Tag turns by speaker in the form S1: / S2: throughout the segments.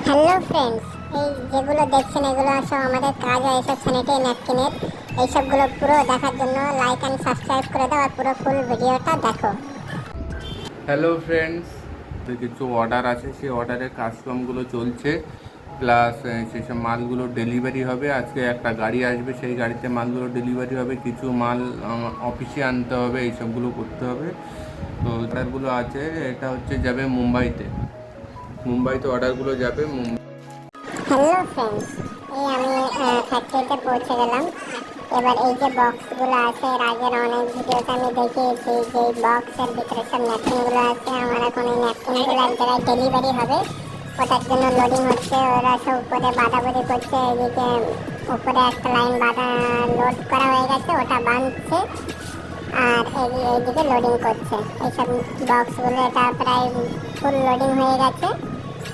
S1: Hello friends, এই যেগুলো দেখছেন এগুলো সব আমাদের কাজ হয় এইসব স্যানিটারি ন্যাপকিনের। এইসবগুলো পুরো দেখার জন্য লাইক অ্যান্ড সাবস্ক্রাইব করে দাও আর পুরো ফুল ভিডিওটা দেখো।
S2: হ্যালো ফ্রেন্ডস, তো কিছু অর্ডার আছে, সেই অর্ডারের কাজকর্মগুলো চলছে, প্লাস সেসব মালগুলো ডেলিভারি হবে। আজকে একটা গাড়ি আসবে, সেই গাড়িতে মালগুলো ডেলিভারি হবে। কিছু মাল অফিসে আনতে হবে, এইসবগুলো করতে হবে। তো অর্ডারগুলো আছে, এটা হচ্ছে যাবে মুম্বাইতে অর্ডারগুলো যাবে মুম্বাই।
S1: হ্যালো ফ্রেন্ডস, এই আমি ফ্যাক্টরিতে পৌঁছে গেলাম। এবার এই যে বক্সগুলো আছে, এর আগের অনেক ভিডিওতে আমি দেখিয়েছি যে এই বক্সের ভিতরে সব ন্যাপকিনগুলো আছে। আমার এখন এই ন্যাপকিনগুলো এক জায়গায় ডেলিভারি হবে, ওটার জন্য লোডিং হচ্ছে। ওরা সব উপরে বাঁধাবাঁধি করছে, এদিকে উপরে একটা লাইন লোড করা হয়ে গেছে, ওটা বাঁধছে আর এইদিকে লোডিং করছে এইসব বক্সগুলো। এটা প্রায় ফুল লোডিং হয়ে গেছে।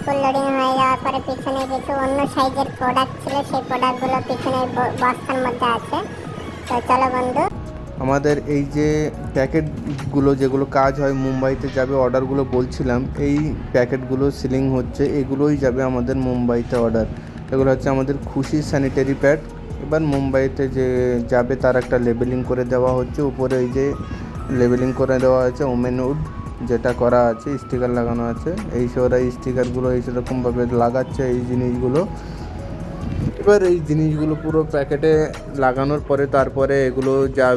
S1: ফুল লোডিং হয়ে যাওয়ার পরে পিছনে কিছু অন্য সাইজের প্রোডাক্ট ছিল, সেই প্রোডাক্টগুলো পিছনে বস্তার মধ্যে আছে। তো চলো বন্ধু,
S2: আমাদের এই যে প্যাকেটগুলো যেগুলো কাজ হয় মুম্বাইতে যাবে, অর্ডারগুলো বলছিলাম, এই প্যাকেটগুলো সিলিং হচ্ছে, এগুলোই যাবে আমাদের মুম্বাইতে অর্ডার। এগুলো হচ্ছে আমাদের খুশি স্যানিটারি প্যাড। এবার মুম্বাইতে যে যাবে তার একটা লেবেলিং করে দেওয়া হচ্ছে, উপরে এই যে লেবেলিং করে দেওয়া হয়েছে ওমেন উড, যেটা করা আছে, স্টিকার লাগানো আছে। এই ওরা স্টিকারগুলো এইরকমভাবে লাগাচ্ছে এই জিনিসগুলো। এবার এই জিনিসগুলো পুরো প্যাকেটে লাগানোর পরে তারপরে এগুলো যা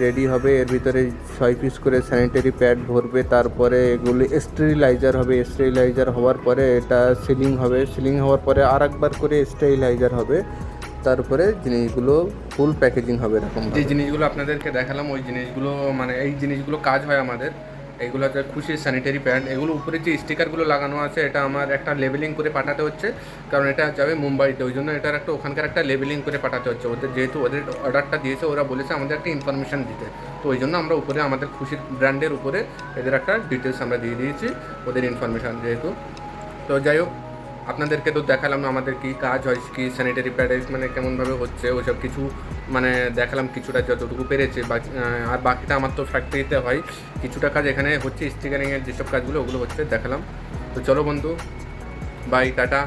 S2: রেডি হবে, এর ভিতরে 6 পিস করে স্যানিটারি প্যাড ভরবে। তারপরে এগুলি স্টেরিলাইজার হবে, স্টেরিলাইজার হওয়ার পরে এটা সিলিং হবে, সিলিং হওয়ার পরে আর একবার করে স্টেরিলাইজার হবে। তারপরে জিনিসগুলো ফুল প্যাকেজিং হবে। এরকম যে জিনিসগুলো আপনাদেরকে দেখালাম, ওই জিনিসগুলো মানে এই জিনিসগুলো কাজ হয় আমাদের। এইগুলো হচ্ছে খুশি স্যানিটারি প্যাড। এগুলো উপরে যে স্টিকারগুলো লাগানো আছে, এটা আমার একটা লেবেলিং করে পাঠাতে হচ্ছে, কারণ এটা যাবে মুম্বাইতে। ওই জন্য এটার একটা ওখানকার একটা লেবেলিং করে পাঠাতে হচ্ছে ওদের, যেহেতু ওদের অর্ডারটা দিয়েছে, ওরা বলেছে আমাদের একটা ইনফরমেশান দিতে। তো ওই জন্য আমরা উপরে আমাদের খুশির ব্র্যান্ডের উপরে এদের একটা ডিটেলস আমরা দিয়ে দিয়েছি, ওদের ইনফরমেশান যেহেতু। তো যাই হোক, আপনাদেরকে তো দেখালাম আমাদের কী কাজ হয়, কি স্যানিটারি প্যাডে মানে কেমনভাবে হচ্ছে ওইসব কিছু মানে দেখালাম, কিছুটা যতটুকু পেরেছে। আর বাকিটা আমার তো ফ্যাক্টরিতে হয়, কিছুটা কাজ এখানে হচ্ছে, স্টিকারিংয়ের যেসব কাজগুলো ওগুলো হচ্ছে দেখালাম। তো চলো বন্ধু, বাই, টাটা।